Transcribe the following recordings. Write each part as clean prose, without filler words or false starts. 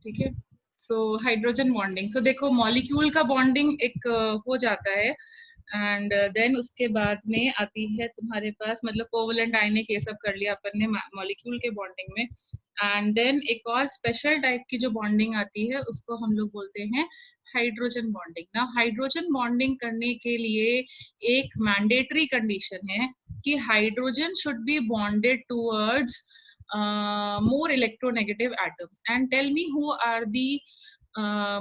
ठीक है। So hydrogen bonding, सो देखो मॉलिक्यूल का बॉन्डिंग एक हो जाता है, एंड देन उसके बाद में आती है तुम्हारे पास, मतलब कोवलेंट आयनिक ये सब कर लिया अपन ने मॉलिक्यूल के बॉन्डिंग में, एंड देन एक और स्पेशल टाइप की जो बॉन्डिंग आती है उसको हम लोग बोलते हैं हाइड्रोजन बॉन्डिंग। ना हाइड्रोजन बॉन्डिंग करने के लिए एक मैंडेटरी कंडीशन है कि hydrogen should be bonded towards more electronegative atoms. And tell me who are the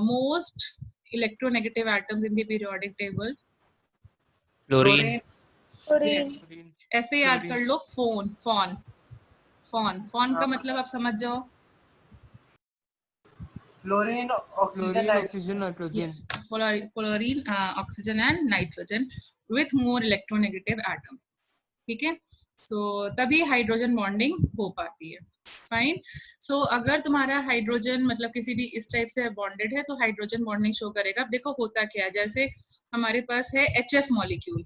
most electronegative atoms in the periodic table? Fluorine. Yes. ऐसे याद कर लो, फोन फोन फोन फोन का मतलब आप समझ जाओ, fluorine, oxygen, nitrogen. Fluorine, oxygen and nitrogen with more electronegative atom. ठीक है, सो तभी हाइड्रोजन बॉन्डिंग हो पाती है। फाइन। सो अगर तुम्हारा हाइड्रोजन मतलब किसी भी इस टाइप से बॉन्डेड है तो हाइड्रोजन बॉन्डिंग शो करेगा। अब देखो होता क्या है, जैसे हमारे पास है HF मॉलिक्यूल,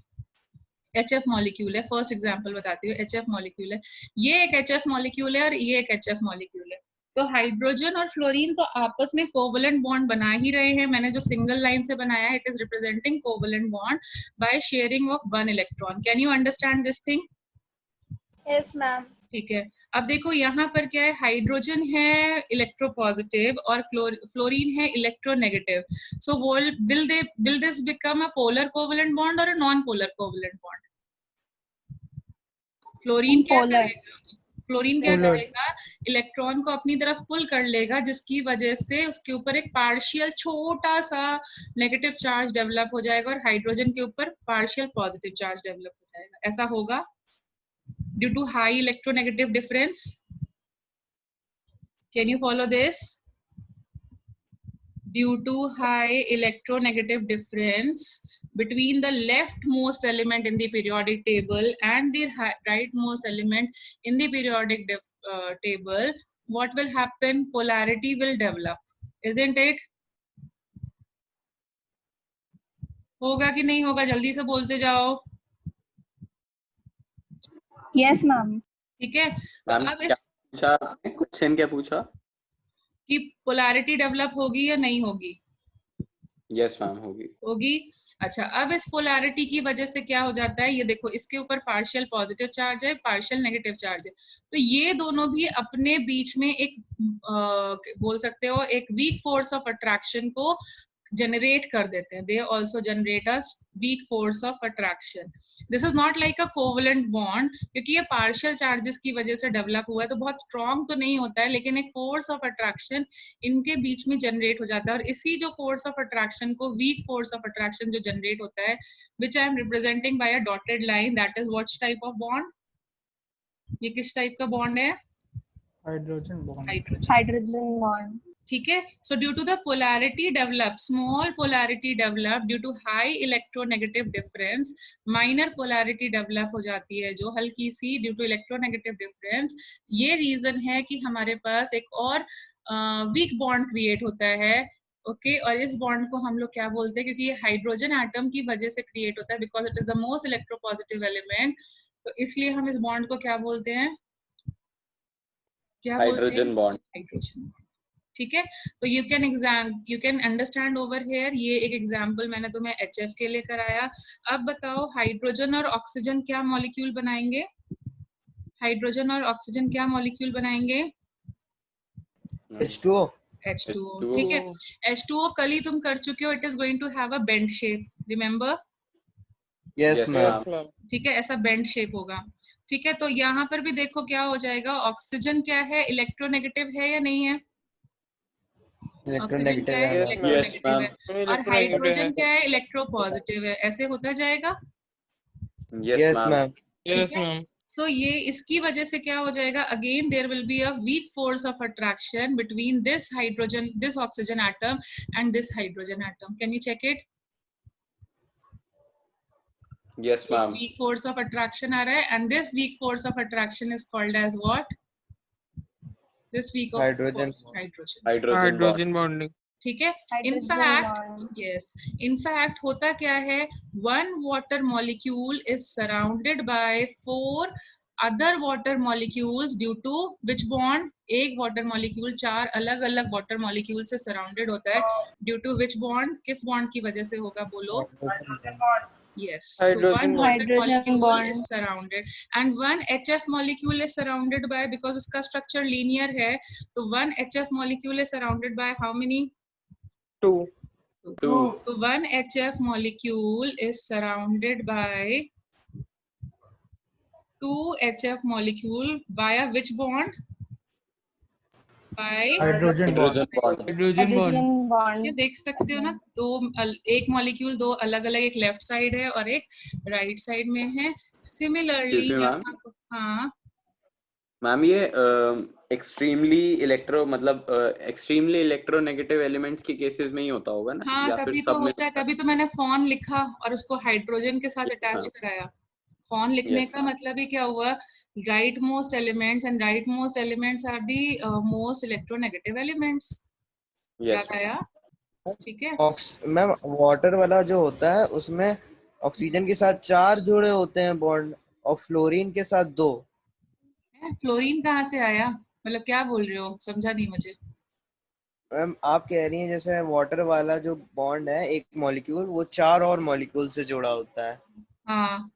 HF मॉलिक्यूल है, फर्स्ट एग्जांपल बताती हूँ। HF मॉलिक्यूल है, ये एक HF मॉलिक्यूल है और ये एक HF मॉलिक्यूल है। तो हाइड्रोजन और फ्लोरीन तो आपस में कोवलेंट बॉन्ड बना ही रहे हैं। मैंने जो सिंगल लाइन से बनाया है, it is representing covalent bond by sharing of 1 electron. Can you understand this thing? Yes ma'am. ठीक है, अब देखो यहाँ पर क्या है, हाइड्रोजन है इलेक्ट्रोपॉजिटिव और फ्लोरीन है electronegative. So will this become a polar covalent bond और a non polar covalent bond? Fluorine क्या करेगा, फ्लोरीन क्या करेगा, इलेक्ट्रॉन को अपनी तरफ पुल कर लेगा, जिसकी वजह से उसके ऊपर एक पार्शियल छोटा सा नेगेटिव चार्ज डेवलप हो जाएगा और हाइड्रोजन के ऊपर पार्शियल पॉजिटिव चार्ज डेवलप हो जाएगा। ऐसा होगा due to high electronegative difference. Can you follow this? Due to high electronegative difference between the leftmost element in the periodic table and the rightmost element in the periodic table, what will happen? Polarity will develop, isn't it? होगा कि नहीं होगा, जल्दी से बोलते जाओ। Yes ma'am. ठीक है, तो अब इस क्वेश्चन क्या पूछा कि पोलैरिटी डेवलप होगी या नहीं होगी? यस मैम होगी। होगी। अच्छा, अब इस पोलैरिटी की वजह से क्या हो जाता है, ये देखो इसके ऊपर पार्शियल पॉजिटिव चार्ज है, पार्शियल नेगेटिव चार्ज है, तो ये दोनों भी अपने बीच में एक बोल सकते हो एक वीक फोर्स ऑफ अट्रैक्शन को generate कर देते हैं। They also generate a weak force of attraction. This is not like a covalent bond, क्योंकि ये partial charges की वजह से develop हुआ है, तो बहुत strong तो नहीं होता है, लेकिन एक force of attraction इनके बीच में generate हो जाता है। और इसी जो force of attraction को weak force of attraction जो generate होता है, which I am representing by a dotted line, that is what type of bond? ये किस टाइप का बॉन्ड है? Hydrogen bond. Hydrogen bond. ठीक है, so due to the polarity develop, small polarity develop due to high electronegative difference, minor polarity develop हो जाती है जो हल्की सी ड्यू टू इलेक्ट्रोनेगेटिव डिफरेंस। ये रीजन है कि हमारे पास एक और वीक बॉन्ड क्रिएट होता है। ओके, और इस बॉन्ड को हम लोग क्या बोलते हैं, क्योंकि ये हाइड्रोजन एटम की वजह से क्रिएट होता है, because it is the most electropositive element, तो इसलिए हम इस बॉन्ड को क्या बोलते हैं? क्या हाइड्रोजन बॉन्ड। हाइड्रोजन। ठीक है, तो you can understand over here. ये एक एग्जांपल मैंने तुम्हें HF के लिए कराया। अब बताओ हाइड्रोजन और ऑक्सीजन क्या मॉलिक्यूल बनाएंगे? हाइड्रोजन और ऑक्सीजन क्या मॉलिक्यूल बनाएंगे? H2O। H2O। ठीक है, H2O कल ही तुम कर चुके हो। It is going to have a bend shape, remember? Yes ma'am. ठीक है, ऐसा बेंड शेप होगा। ठीक है, तो यहाँ पर भी देखो क्या हो जाएगा, ऑक्सीजन क्या है, इलेक्ट्रोनेगेटिव है या नहीं है? ऑक्सीजन क्या है? इलेक्ट्रोनेगेटिव है। और हाइड्रोजन क्या है? इलेक्ट्रोपॉजिटिव है। ऐसे होता जाएगा? Yes ma'am. Yes ma'am. So ये इसकी वजह से क्या हो जाएगा, again there will be a weak force of attraction between this hydrogen, this oxygen atom and this hydrogen atom. Can you check it? Yes ma'am. Weak force of attraction आ रहा है, and this weak force of attraction is called as what? This week of hydrogen bonding. ठीक है, in fact yes, in fact होता क्या है, one water molecule is surrounded by 4 other water molecules due to which bond? एक water molecule चार अलग अलग water molecule से surrounded होता है, due to which bond? किस bond की वजह से होगा बोलो? Yes. So Hydrogen one water Hydrogen molecule bond. is surrounded and one HF molecule is surrounded by, because उसका structure linear है, तो one HF molecule is surrounded by how many? 2. Two. So one HF molecule is surrounded by two HF molecule via which bond? By Hydrogen bond. Hydrogen bond. Hydrogen bond. Hydrogen bond. ये देख सकते हो ना, दो एक molecule दो अलग अलग, एक लेफ्ट साइड है और एक राइट साइड में है. Similarly Excuse me, ma'am. हाँ मैम ये एक्सट्रीमली इलेक्ट्रोनेगेटिव एलिमेंट्स के केसेस में ही होता होगा ना, हाँ या फिर तभी सब तो में होता है, तभी तो मैंने फोन लिखा और उसको हाइड्रोजन के साथ Yes, अटैच ma'am. कराया. फोन लिखने Yes, का ma'am. मतलब ही क्या हुआ? Right most elements and right most elements are the most electronegative elements. Yes, याद आया? ठीक है. मैम वाटर वाला जो होता है उसमें ऑक्सीजन के साथ 4 जोड़े होते हैं बॉन्ड और फ्लोरीन के साथ 2. फ्लोरीन कहाँ से आया? मतलब क्या बोल रहे हो, समझा नहीं मुझे. मैम आप कह रही हैं जैसे वाटर वाला जो बॉन्ड है एक मॉलिक्यूल वो 4 और मॉलिक्यूल से जुड़ा होता है, हाँ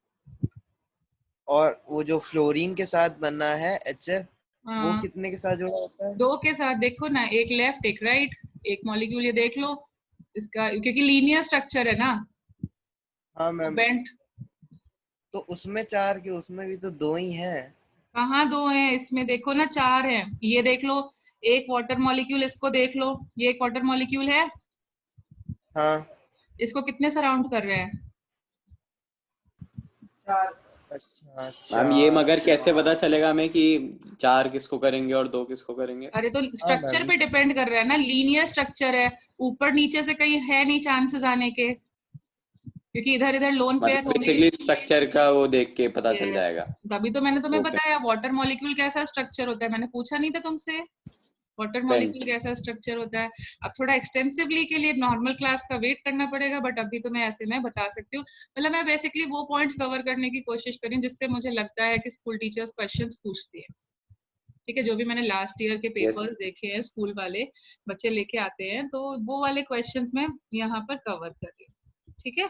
और वो जो फ्लोरीन के साथ बनना है HF वो हाँ कितने के साथ जुड़ा होता है? दो के साथ. देखो ना, एक लेफ्ट एक राइट, एक मॉलिक्यूल ये देख लो इसका, क्योंकि लीनियर स्ट्रक्चर है ना, हाँ मैम, बेंट. तो उसमें 4 के उसमें भी तो 2 ही हैं. कहाँ दो हैं? इसमें देखो ना 4 हैं. ये देख लो, एक वाटर मॉलिक्यूल, इसको देख लो, ये एक वाटर मॉलिक्यूल है, हाँ. इसको कितने सराउंड कर रहे हैं? अच्छा मैम ये मगर कैसे पता चलेगा हमें कि 4 किसको करेंगे और 2 किसको करेंगे? अरे तो स्ट्रक्चर पे डिपेंड कर रहा है ना, लीनियर स्ट्रक्चर है, ऊपर नीचे से कहीं है नहीं चांसेस आने के, क्योंकि इधर इधर लोन पेयर मतलब होंगे. बेसिकली स्ट्रक्चर का वो देख के पता चल Yes. जाएगा. तभी तो मैंने तुम्हें Okay. बताया वाटर मॉलिक्यूल कैसा स्ट्रक्चर होता है. मैंने पूछा नहीं था तुमसे वाटर मॉलिक्यूल कैसा स्ट्रक्चर होता है. अब थोड़ा एक्सटेंसिवली के लिए नॉर्मल क्लास का वेट करना पड़ेगा, बट अभी तो मैं ऐसे में बता सकती हूँ. मतलब मैं बेसिकली वो पॉइंट्स कवर करने की कोशिश करी जिससे मुझे लगता है कि स्कूल टीचर्स क्वेश्चंस पूछती है. ठीक है, जो भी मैंने लास्ट ईयर के पेपर्स देखे हैं स्कूल वाले बच्चे लेके आते हैं, तो वो वाले क्वेश्चंस में यहाँ पर कवर कर रही हूँ. ठीक है.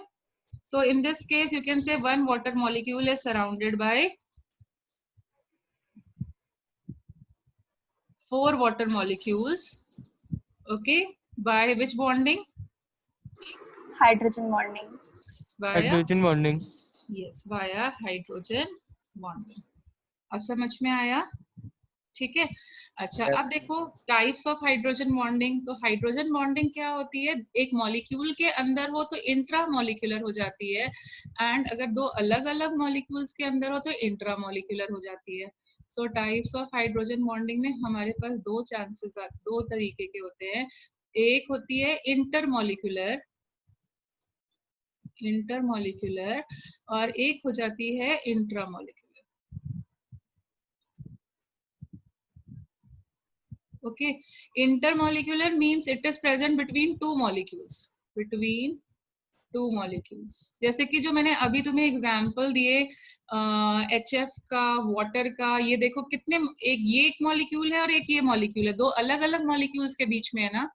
So in this case, you can say one water molecule is surrounded by 4 water molecules. Okay, by which bonding? Hydrogen bonding. Via Hydrogen bonding. yes, via hydrogen bonding. अब समझ में आया? ठीक है. अच्छा, अब देखो टाइप्स ऑफ हाइड्रोजन बॉन्डिंग. तो हाइड्रोजन बॉन्डिंग क्या होती है? एक मॉलिक्यूल के अंदर हो तो इंट्रा मॉलिक्यूलर हो जाती है, एंड अगर दो अलग अलग मॉलिक्यूल्स के अंदर हो तो इंट्रा मॉलिक्यूलर हो जाती है. सो टाइप्स ऑफ हाइड्रोजन बॉन्डिंग में हमारे पास दो तरीके के होते हैं. एक होती है इंटरमॉलिक्यूलर और एक हो जाती है intramolecular. Okay, intermolecular means it is present between two molecules. जैसे कि जो मैंने अभी तुम्हें एग्जांपल दिए HF का, वाटर का, ये देखो कितने, ये एक मॉलिक्यूल है और एक ये मॉलिक्यूल है, दो अलग अलग मॉलिक्यूल्स के बीच में है ना.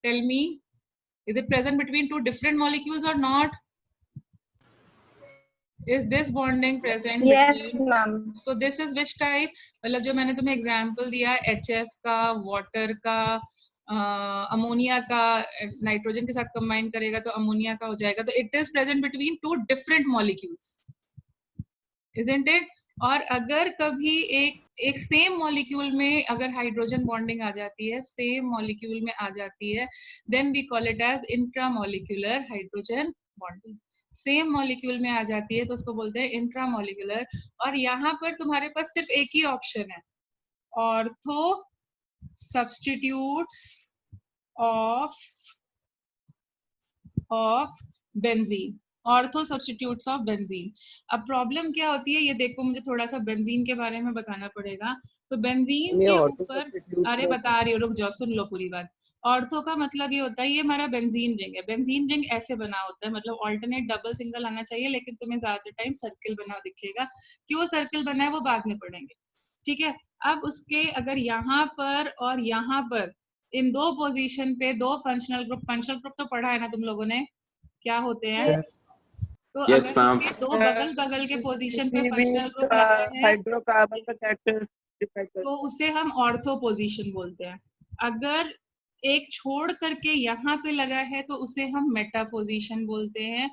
Tell me, is it present between two different molecules or not? Is this bonding present Yes, between? ma'am. So this is which type? मतलब जो मैंने तुम्हें एग्जांपल दिया HF का, वाटर का, अमोनिया का, नाइट्रोजन के साथ कंबाइन करेगा तो अमोनिया का हो जाएगा. तो it is present between two different molecules, isn't it? और अगर कभी एक सेम मॉलिक्यूल में अगर हाइड्रोजन बॉन्डिंग आ जाती है, सेम मॉलिक्यूल में आ जाती है, then we call it as intramolecular hydrogen bonding. Same molecule में आ जाती है तो उसको बोलते हैं इंट्रामॉलिक्यूलर. और यहाँ पर तुम्हारे पास सिर्फ एक ही ऑप्शन है, ortho substitutes of benzene. Ortho substitutes of benzene. अब प्रॉब्लम क्या होती है, ये देखो, मुझे थोड़ा सा बेंजीन के बारे में बताना पड़ेगा. तो बेंजीन के ऊपर, अरे बता रही हूँ, रुक जाओ, सुन लो पूरी बात. ऑर्थो का मतलब ये होता है, ये हमारा बेंजीन रिंग है। बेंजीन रिंग ऐसे बना होता है, मतलब ऑल्टरनेट डबल सिंगल आना चाहिए, लेकिन तुम्हें ज्यादातर टाइम सर्किल बना दिखेगा। क्यों सर्किल बना है वो बाद में पढ़ेंगे, ठीक है। अब उसके अगर यहाँ पर और यहाँ पर इन दो पोजीशन पे दो फंक्शनल ग्रुप तो पढ़ा है ना तुम लोगों ने, क्या होते हैं? Yes. तो Yes, अगर ma'am. उसके दो बगल बगल के पोजीशन पे किसी भी फंक्शनल ग्रुप लगा है हाइड्रोकार्बन का कैरेक्टर तो उसे हम ऑर्थो पोजीशन बोलते हैं। अगर एक छोड़ करके यहाँ पे लगा है तो उसे हम मेटा पोजीशन बोलते हैं।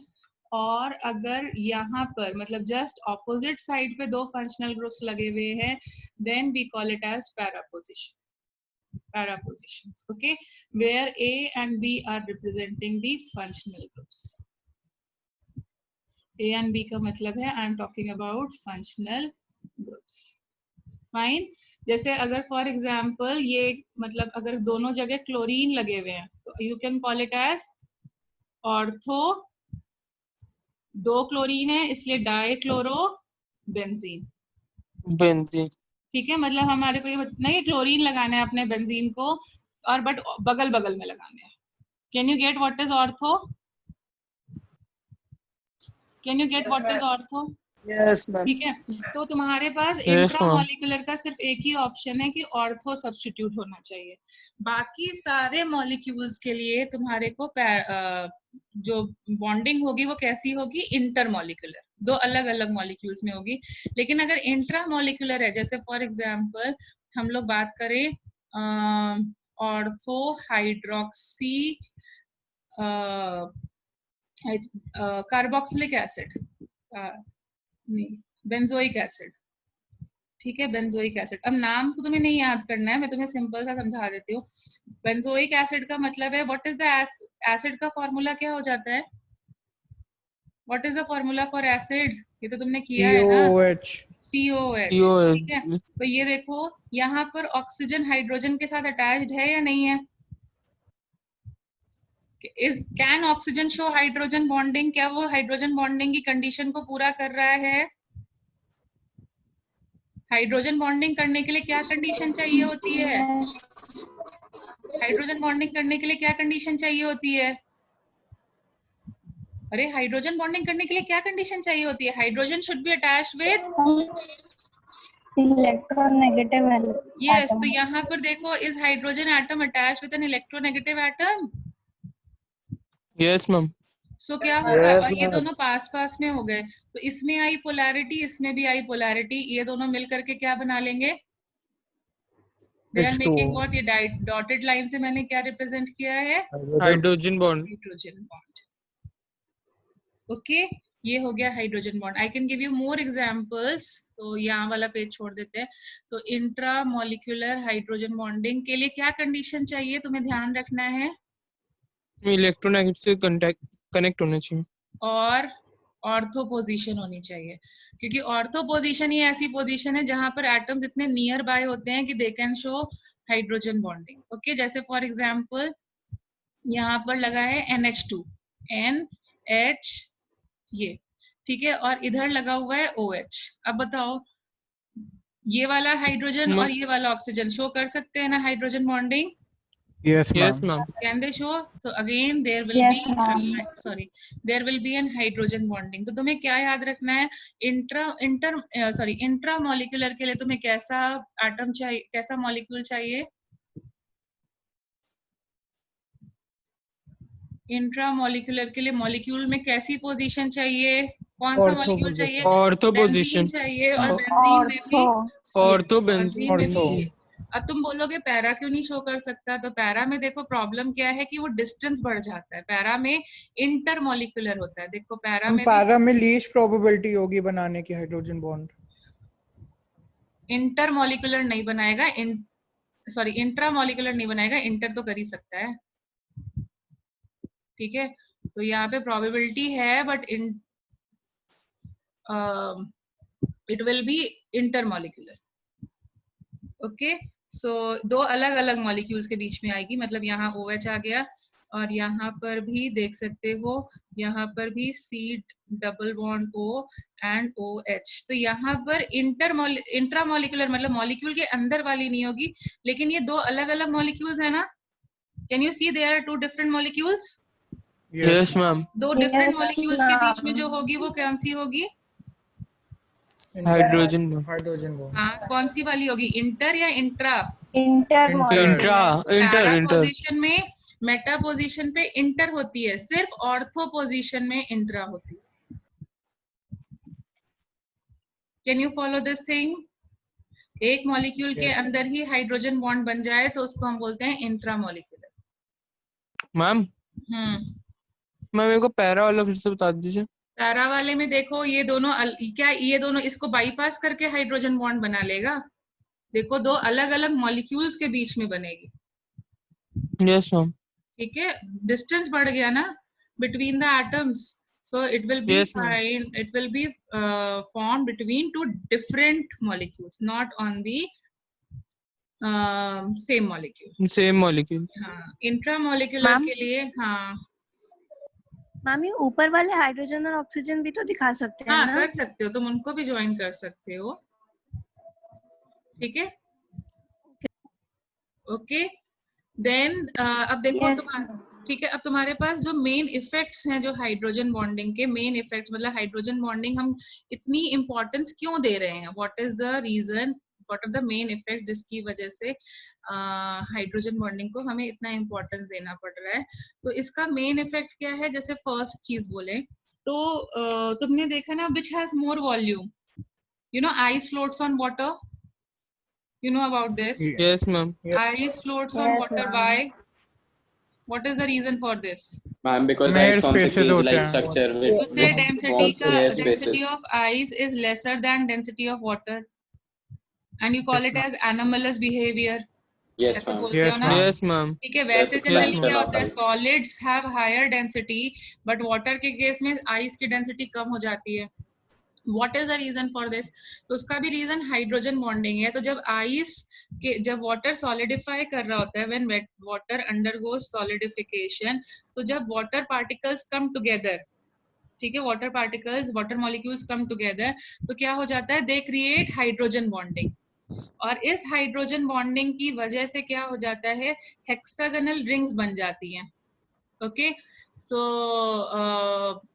और अगर यहाँ पर मतलब जस्ट ऑपोजिट साइड पे दो फंक्शनल ग्रुप्स लगे हुए हैं, then we call it as para positions, okay, where A and B are representing the functional groups. A and B का मतलब है I am talking about functional groups. Fine. जैसे अगर फॉर एग्जाम्पल ये मतलब अगर दोनों जगह क्लोरीन लगे हुए हैं तो you can call it as ortho, दो क्लोरीन है इसलिए डाइक्लोरो बेंजीन। बेंजीन। ठीक है, मतलब हमारे को ये नहीं क्लोरीन लगाना है अपने बेंजीन को, और बट बगल बगल में लगाने हैं। Can you get what is ortho? Can you get what is ortho? Yes ma'am. ठीक है, तो तुम्हारे पास Yes, इंट्रामोलिकुलर का सिर्फ एक ही ऑप्शन है कि ऑर्थो सब्स्टिट्यूट होना चाहिए। बाकी सारे मॉलिक्यूल्स के लिए तुम्हारे को जो बॉन्डिंग होगी वो कैसी होगी? इंटरमॉलिकुलर, दो अलग अलग मॉलिक्यूल्स में होगी। लेकिन अगर इंट्रामॉलिकुलर है, जैसे फॉर एग्जांपल हम लोग बात करें ऑर्थो हाइड्रोक्सी कार्बोक्सिलिक एसिड, नहीं बेंजोइक एसिड, ठीक है, बेंजोइक एसिड। अब नाम को तुम्हें नहीं याद करना है, मैं तुम्हें सिंपल सा समझा देती हूँ। बेंजोइक एसिड का मतलब है व्हाट इज द एसिड का फॉर्मूला क्या हो जाता है? What is the formula for acid? ये तो तुमने किया है ना, COH, ठीक है। तो ये देखो यहाँ पर ऑक्सीजन हाइड्रोजन के साथ अटैच्ड है या नहीं है? Can oxygen show hydrogen bonding? क्या वो हाइड्रोजन बॉन्डिंग की कंडीशन को पूरा कर रहा है? हाइड्रोजन बॉन्डिंग करने के लिए क्या कंडीशन चाहिए होती है? हाइड्रोजन बॉन्डिंग करने के लिए क्या कंडीशन चाहिए होती है? अरे हाइड्रोजन बॉन्डिंग करने के लिए क्या कंडीशन चाहिए होती है? Hydrogen should be attached with electronegative yes. तो यहाँ पर देखो, is hydrogen atom attached with an electronegative atom? Yes ma'am. So क्या होगा? Yes, और ये ma'am. दोनों पास पास में हो गए, तो इसमें आई पोलैरिटी, इसमें भी आई पोलैरिटी, ये दोनों मिल करके क्या बना लेंगे? They are making what? ये डॉटेड लाइन से मैंने क्या रिप्रेजेंट किया है? Hydrogen bond. Hydrogen bond. Okay, ये हो गया hydrogen bond. I can give you more examples, तो यहाँ वाला पेज छोड़ देते हैं। तो इंट्रा मॉलिक्यूलर हाइड्रोजन बॉन्डिंग के लिए क्या कंडीशन चाहिए तुम्हें ध्यान रखना है? इलेक्ट्रोनेगेटिव से कनेक्ट होने चाहिए और ऑर्थो पोजीशन होनी चाहिए, क्योंकि ऑर्थो पोजीशन ही ऐसी पोजीशन है जहां पर एटम्स इतने नियर बाय होते हैं कि they can show hydrogen bonding. Okay, जैसे फॉर एग्जांपल यहाँ पर लगा है NH2, NH, ये ठीक है, और इधर लगा हुआ है OH। अब बताओ, ये वाला हाइड्रोजन और ये वाला ऑक्सीजन शो कर सकते हैं ना hydrogen bonding? Yes ma'am. Can they show? So again there will Yes, be ma'am. there will be an hydrogen bonding। तो तुम्हें क्या याद रखना है? इंट्रामॉलिक्यूलर के लिए तुम्हें कैसा एटम चाहिए, कैसा मॉलिक्यूल चाहिए? इंट्रामॉलिक्यूलर के लिए मॉलिक्यूल में कैसी पोजीशन चाहिए? कौन सा मॉलिक्यूल चाहिए? ऑर्थो पोजीशन चाहिए, और बेंजीन में भी ऑर्थो बेंजीन में बेंजीन। भी। अब तुम बोलोगे पैरा क्यों नहीं शो कर सकता? तो पैरा में देखो प्रॉब्लम क्या है कि वो डिस्टेंस बढ़ जाता है। पैरा में इंटरमॉलिक्यूलर होता है। देखो पैरा में लीस्ट प्रोबेबिलिटी होगी बनाने की हाइड्रोजन बॉन्ड। इंटरमॉलिक्यूलर नहीं बनाएगा, इंट्रामॉलिक्यूलर नहीं बनाएगा, इंटर तो कर ही सकता है, ठीक है। तो यहाँ पे प्रोबेबिलिटी है, but it will be intermolecular. Okay, so दो अलग अलग मॉलिक्यूल्स के बीच में आएगी, मतलब यहाँ OH आ गया, और यहाँ पर भी देख सकते हो, यहाँ पर भी C double bond O and OH। तो यहाँ पर इंट्रामॉलिक्यूलर मतलब मॉलिक्यूल के अंदर वाली नहीं होगी, लेकिन ये दो अलग अलग मॉलिक्यूल्स है ना, Can you see there are two different molecules? Yes, ma'am. दो different Yes, molecules के बीच में ma'am. जो होगी वो कौन सी होगी? Hydrogen bond. Hydrogen bond. हाँ, कौन सी वाली होगी? इंटर या intra? Inter. Para Inter. Position में, मेटा पोजीशन पे इंटर होती है, सिर्फ ऑर्थो पोजीशन में इंट्रा होती है। Can you follow this thing? एक मॉलिक्यूल के अंदर ही हाइड्रोजन बॉन्ड बन जाए तो उसको हम बोलते हैं इंट्रा मॉलिक्यूलर। मैम मेरे को पैरा वाला फिर से बता दीजिए। पैरा वाले में देखो ये दोनों क्या ये दोनों इसको बाईपास करके हाइड्रोजन बॉन्ड बना लेगा? देखो दो अलग अलग मॉलिक्यूल्स के बीच में बनेगी। Yes ma'am. ठीक है, डिस्टेंस बढ़ गया ना between the atoms, so it will be fine, it will B form between two different molecules, not on the same molecule. हाँ, इंट्रा मॉलिक्यूलर के लिए हाँ मैम ये ऊपर वाले हाइड्रोजन और ऑक्सीजन भी तो दिखा सकते हैं हाँ ना? कर सकते हो, तुम उनको भी ज्वाइन कर सकते हो। ठीक है, ओके देन अब देखो ठीक है, अब तुम्हारे पास जो मेन इफेक्ट्स हैं जो हाइड्रोजन बॉन्डिंग के मेन इफेक्ट्स, मतलब हाइड्रोजन बॉन्डिंग हम इतनी इंपॉर्टेंस क्यों दे रहे हैं, what is the reason, what are the main effect जिसकी वजह से हाइड्रोजन बॉन्डिंग को हमें इतना इंपॉर्टेंस देना पड़ रहा है। तो इसका मेन इफेक्ट क्या है? जैसे फर्स्ट चीज बोले तो तुमने देखा ना, which has more volume, you know ice floats on water, you know about this? Yes ma'am. Ice floats on water. Why? What is the reason for this? Ma'am, because Mere ice forms a spaces होते cage-like हैं। structure You say which density forms air density spaces. of ice is lesser than density of water, and you call it as anomalous behavior. Yes, ऐसे ma'am. बोलते हो ना? Yes ma'am. ठीक है, वैसे Yes, generally ma'am. क्या होता है, solids have higher density but water के केस में आइस की डेंसिटी कम हो जाती है। What is the reason for this? तो उसका भी रीजन हाइड्रोजन बॉन्डिंग है। तो जब आइस के जब वाटर सॉलिडिफाई कर रहा होता है, व्हेन वाटर अंडरगोज सॉलिडिफिकेशन, सो जब वाटर पार्टिकल्स कम टुगेदर, ठीक है, water particles water molecules come together, तो क्या हो जाता है, दे क्रिएट हाइड्रोजन बॉन्डिंग, और इस हाइड्रोजन बॉन्डिंग की वजह से क्या हो जाता है, हेक्सागोनल रिंग्स बन जाती हैं। ओके, सो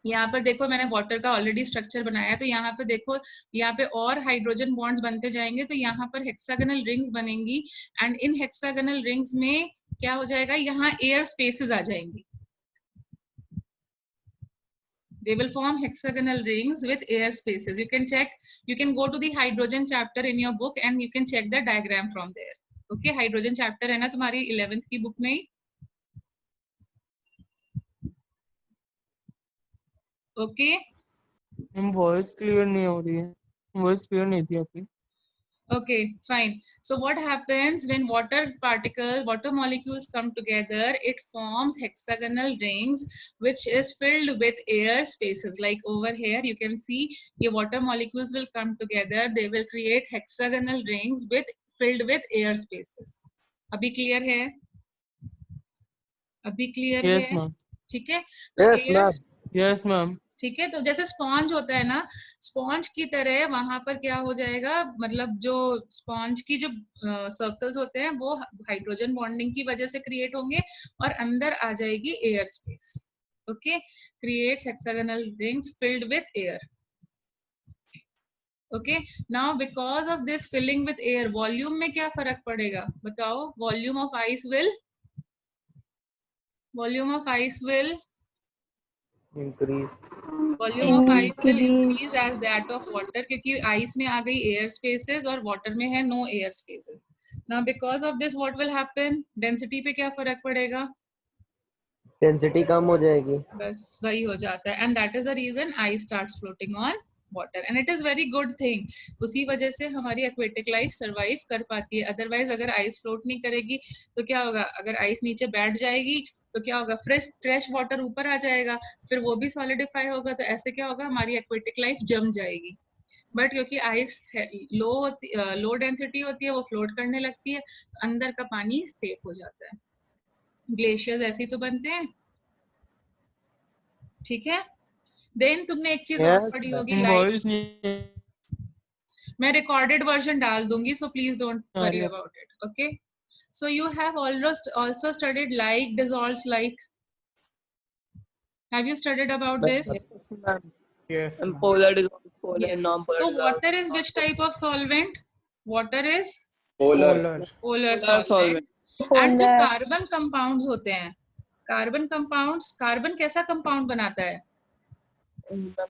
यहाँ पर देखो मैंने वाटर का ऑलरेडी स्ट्रक्चर बनाया है, तो यहाँ पे देखो, यहाँ पे और हाइड्रोजन बॉन्ड्स बनते जाएंगे, तो यहाँ पर हेक्सागोनल रिंग्स बनेंगी, एंड इन हेक्सागोनल रिंग्स में क्या हो जाएगा, यहाँ एयर स्पेसेस आ जाएंगी। They will form hexagonal rings with air spaces. You can check, you can go to the hydrogen chapter in your book and you can check the diagram from there. Okay, hydrogen chapter है ना तुम्हारी 11th की book में ही। Okay. Voice clear नहीं हो रही है, voice clear नहीं थी आपकी। Okay, fine. So what happens when water molecules come together, it forms hexagonal rings which is filled with air spaces. Like over here you can see your water molecules will come together, they will create hexagonal rings filled with air spaces. अभी clear है? अभी clear Yes है? ma'am. ठीक है? Yes ma'am. Yes ma'am. ठीक है, तो जैसे स्पॉन्ज होता है ना, स्पॉन्ज की तरह वहां पर क्या हो जाएगा, मतलब जो स्पॉन्ज की जो सर्कल्स होते हैं वो हाइड्रोजन बॉन्डिंग की वजह से क्रिएट होंगे और अंदर आ जाएगी air space. Okay, creates hexagonal rings filled with air. Okay, now because of this filling with air, volume में क्या फर्क पड़ेगा बताओ? Volume of ice will Increase. Volume of ice will increase as that of water, क्योंकि ice में आ गई air spaces और वाटर में है no air spaces. Now because of this what will happen, density पे क्या फर्क पड़ेगा? डेंसिटी कम हो जाएगी। बस वही हो जाता है, and that is the reason ice starts floating on water, and it is very good thing. उसी वजह से हमारी एक्वेटिक लाइफ सरवाइव कर पाती है। अदरवाइज अगर आइस फ्लोट नहीं करेगी तो क्या होगा, अगर आइस नीचे बैठ जाएगी तो क्या होगा, फ्रेश वाटर ऊपर आ जाएगा, फिर वो भी सॉलिडिफाई होगा, तो ऐसे क्या होगा, हमारी एक्वेटिक लाइफ जम जाएगी। बट क्योंकि आइस लो डेंसिटी होती है, वो फ्लोट करने लगती है, अंदर का पानी सेफ हो जाता है। ग्लेशियर्स ऐसे ही तो बनते हैं। ठीक है, देन तुमने एक चीज और पढ़ी होगी, वॉइस मैं रिकॉर्डेड वर्जन डाल दूंगी, so please don't worry about it. Okay, So you have also studied like, dissolves like. Have you studied about this? Yes, And ma'am. polar dissolve, polar Yes. and non-polar So dissolve. water is which type of solvent? Water is Polar. Polar. polar Polar solvent. solvent. And जो Polar. Carbon compounds होते हैं, carbon compounds, carbon कैसा compound बनाता है?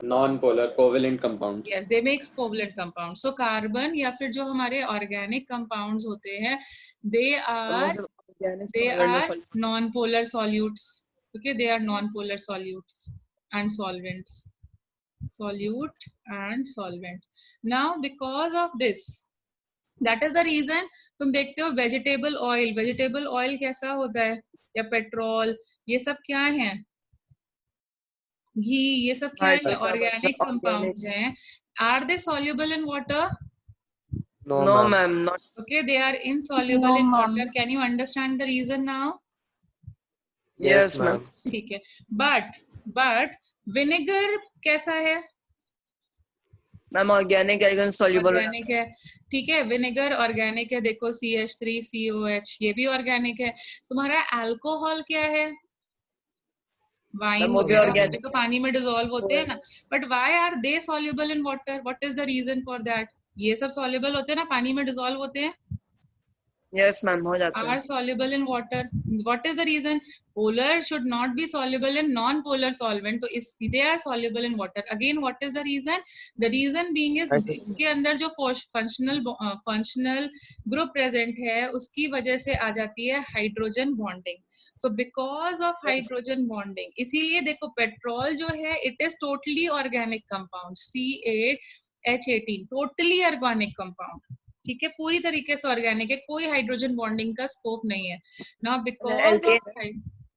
Non-polar, covalent compounds. Yes, they makes covalent compounds. So carbon या फिर जो हमारे ऑर्गेनिक कंपाउंड्स होते हैं, they are non-polar solutes. Okay, they are non-polar solutes and solvents. Solute and solvent. Now because of this, that is the reason तुम देखते हो vegetable oil कैसा होता है, या पेट्रोल, ये सब क्या है? घी, ये सब क्या है? ऑर्गेनिक कंपाउंड्स हैं. Are they soluble in water? No, No, ma'am. ma'am, not. Okay, they are insoluble No, in ma'am. water. Can you understand the reason now? Yes, Yes, ma'am. ठीक है. But vinegar कैसा है? Ma'am, organic है, soluble. Organic है. ठीक है, vinegar organic है. देखो CH3COH, ये भी ऑर्गेनिक है. तुम्हारा अल्कोहल क्या है? वाइन वो भी वगैरह, वो भी organic तो पानी में डिसॉल्व होते हैं ना. But why are they soluble in water? What is the reason for that? ये सब सॉल्युबल होते हैं ना, पानी में डिसॉल्व होते हैं. Yes, ma'am, हो जाता है. Are soluble in water. What is the reason? Polar should not be soluble in non-polar solvent. तो इस they are soluble in water. Again, what is the reason? The reason being is इसके अंदर जो functional group present है, उसकी वजह से आ जाती है hydrogen bonding. So because of hydrogen bonding, इसीलिए देखो पेट्रोल जो है, it is totally organic compound. C8H18 totally organic compound. ठीक है, पूरी तरीके से ऑर्गेनिक है, कोई हाइड्रोजन बॉन्डिंग का स्कोप नहीं है. Now because of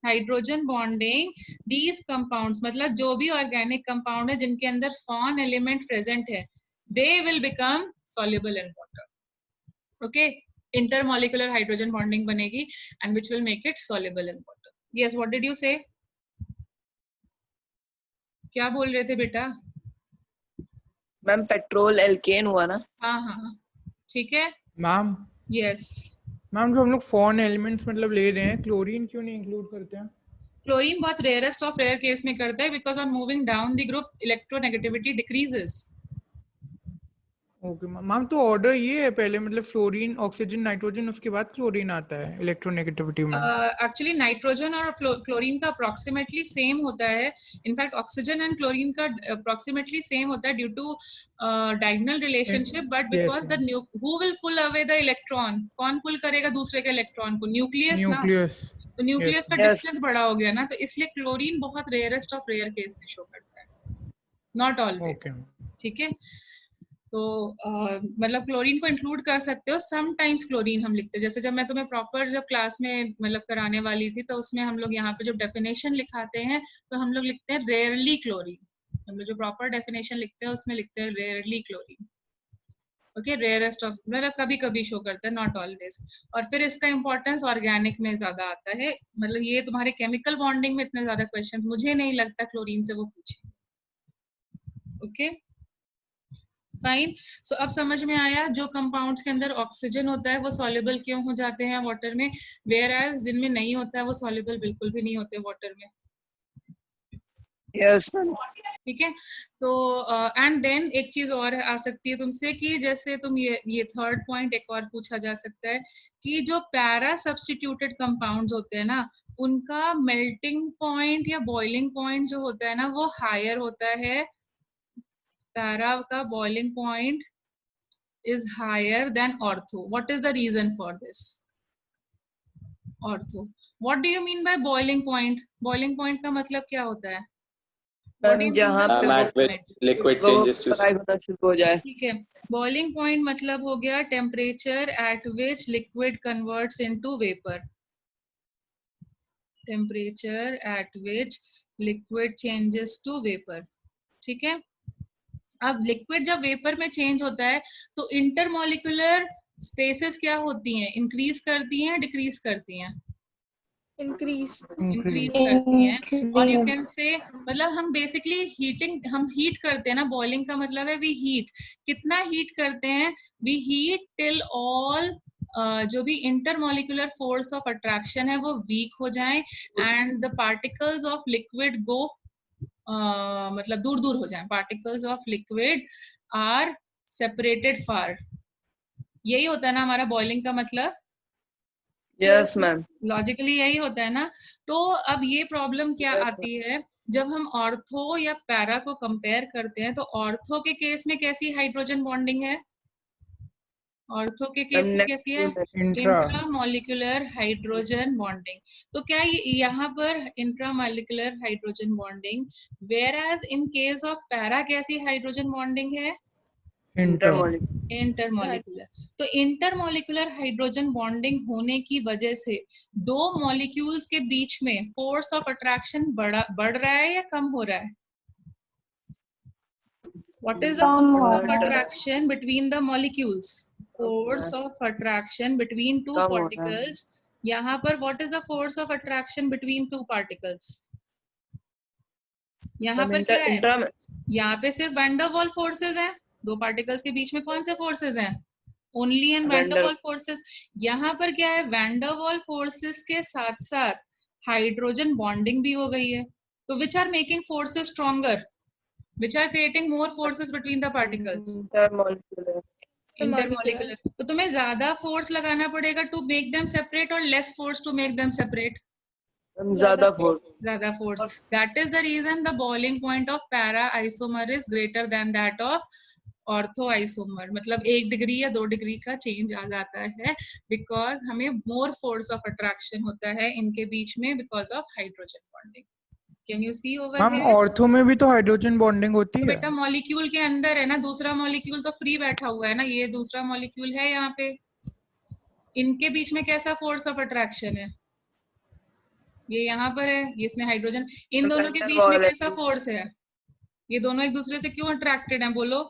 hydrogen bonding, these compounds, मतलब जो भी ऑर्गेनिक कंपाउंड है जिनके अंदर फॉन एलिमेंट प्रेजेंट है, they will become soluble in water. Okay, intermolecular hydrogen bonding बनेगी and which will make it soluble in water. Yes, what did you say? क्या बोल रहे थे बेटा? मैम पेट्रोल एल्केन हुआ ना? हाँ, ठीक है. मैम, यस, मैम जो हम लोग फॉन एलिमेंट्स मतलब ले रहे हैं, क्लोरीन क्यों नहीं इंक्लूड करते हैं? क्लोरीन बहुत रेयरेस्ट ऑफ रेयर केस में करता है, because on moving down the group electronegativity decreases. Okay ma'am, तो ऑर्डर ये है पहले, मतलब फ्लोरीन, ऑक्सीजन, नाइट्रोजन, उसके बाद क्लोरीन आता है इलेक्ट्रोनेगेटिविटी में. एक्चुअली नाइट्रोजन और क्लोरीन का अप्रोक्सीमेटली सेम होता है. इनफैक्ट ऑक्सीजन एंड क्लोरीन का अप्रोक्सीमेटली सेम होता है due to diagonal relationship. But because the who will pull away the electron, कौन पुल करेगा दूसरे के इलेक्ट्रॉन को? न्यूक्लियस ना. तो न्यूक्लियस का डिस्टेंस बड़ा हो गया ना, तो इसलिए क्लोरीन बहुत रेयरेस्ट ऑफ रेयर केस में शो करता है, नॉट ऑलवेज. ठीक है, तो मतलब क्लोरीन को इंक्लूड कर सकते हो. समटाइम्स क्लोरीन हम लिखते हैं, जैसे जब मैं तुम्हें प्रॉपर जब क्लास में मतलब कराने वाली थी, तो उसमें हम लोग यहाँ पे जो डेफिनेशन लिखाते हैं, तो हम लोग लिखते हैं रेयरली क्लोरीन. हम लोग जो प्रॉपर डेफिनेशन लिखते हैं उसमें लिखते हैं rarely chlorine. Okay, rarest of, मतलब कभी कभी शो करता है, नॉट ऑलवेज. और फिर इसका इंपॉर्टेंस ऑर्गेनिक में ज्यादा आता है. मतलब ये तुम्हारे केमिकल बॉन्डिंग में इतने ज्यादा क्वेश्चंस मुझे नहीं लगता क्लोरीन से वो पूछे. Okay, fine. सो अब समझ में आया जो कंपाउंड्स के अंदर ऑक्सीजन होता है वो सॉल्युबल क्यों हो जाते हैं वाटर में, वेयर एज जिनमें नहीं होता है वो सॉल्युबल बिल्कुल भी नहीं होते वाटर में. Yes ma'am. ठीक है, तो एंड देन एक चीज और आ सकती है तुमसे कि जैसे तुम ये थर्ड पॉइंट एक और पूछा जा सकता है कि जो पैरा सब्स्टिट्यूटेड कंपाउंड्स होते हैं ना, उनका मेल्टिंग पॉइंट या बॉइलिंग पॉइंट जो होता है ना, वो हायर होता है. पैरा का boiling point is higher than ortho. What is the reason for this? Ortho. What do you mean by boiling point? Boiling point का मतलब क्या होता है? जहाँ liquid changes to शुरू हो जाए. ठीक है, boiling point मतलब हो गया temperature at which liquid converts into vapor. Temperature at which liquid changes to vapor. ठीक है, अब लिक्विड जब वेपर में चेंज होता है तो इंटरमॉलिक्यूलर स्पेसेस क्या होती हैं? इंक्रीज करती हैं, डिक्रीज करती हैं? इंक्रीज करती हैं. और यू कैन से, मतलब हम बेसिकली हम हीट करते हैं ना. बॉइलिंग का मतलब है वी हीट. कितना हीट करते हैं? वी हीट टिल ऑल जो भी इंटरमोलिकुलर फोर्स ऑफ अट्रैक्शन है वो वीक हो जाए and the particles of liquid go मतलब दूर दूर हो जाए, particles of liquid are separated far. यही होता है ना हमारा बॉइलिंग का मतलब? Yes ma'am. लॉजिकली यही होता है ना। तो अब ये प्रॉब्लम क्या आती है जब हम ऑर्थो या पैरा को कंपेयर करते हैं, तो ऑर्थो के केस में कैसी हाइड्रोजन बॉन्डिंग है? ऑर्थो के केस में कैसी है? Intramolecular hydrogen bonding. तो क्या यहाँ पर intramolecular hydrogen bonding, whereas in case of para कैसी हाइड्रोजन बॉन्डिंग है? इंटरमोलिकुलर। तो इंटरमोलिकुलर हाइड्रोजन बॉन्डिंग होने की वजह से दो मॉलिक्यूल्स के बीच में फोर्स ऑफ अट्रैक्शन बढ़ रहा है या कम हो रहा है? What is the force of attraction between the molecules? Force of attraction between two particles. यहाँ पर what is the force of attraction between two particles? यहाँ पर क्या है? यहाँ पे सिर्फ वैन डर वाल फोर्सेस हैं। दो पार्टिकल्स के बीच में कौन से फोर्सेस हैं? ओनली एंड वैन डर वाल फोर्सेस। यहाँ पर क्या है? वैन डर वाल फोर्सेस के साथ साथ हाइड्रोजन बॉन्डिंग भी हो गई है। तो which are making forces stronger? Which are creating more forces between the particles? Intermolecular. तो तुम्हें ज्यादा फोर्स लगाना पड़ेगा to make them separate or less force to make them separate? ज्यादा फोर्स। ज्यादा force. That is the reason the boiling point of para isomer is greater than that of ortho isomer. मतलब 1 degree या 2 degree का change आ जाता है because हमें more force of attraction होता है इनके बीच में because of hydrogen bonding. Can you see over ma'am here? Ortho में भी तो हाइड्रोजन बॉन्डिंग होती है। बेटा मॉलिक्यूल के अंदर है ना, दूसरा मॉलिक्यूल तो फ्री बैठा हुआ है ना, ये दूसरा मॉलिक्यूल है यहाँ पे। इनके बीच में कैसा फोर्स ऑफ अट्रैक्शन है? ये यहाँ पर है, ये इसमें हाइड्रोजन। इन दोनों के बीच में कैसा फोर्स है? ये दोनों एक दूसरे से क्यों अट्रैक्टेड हैं बोलो?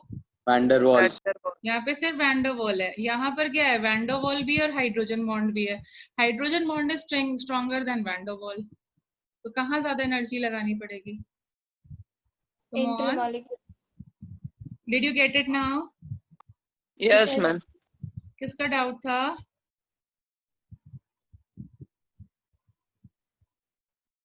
Van der Waals. यहाँ पे सिर्फ वैन डर वाल है, यहाँ पर क्या है? वैन डर वाल भी और हाइड्रोजन बॉन्ड भी है। Hydrogen bond is stronger than van der Waals. तो कहाँ ज्यादा एनर्जी लगानी पड़ेगी? Did you get it now? Yes ma'am. किसका डाउट था?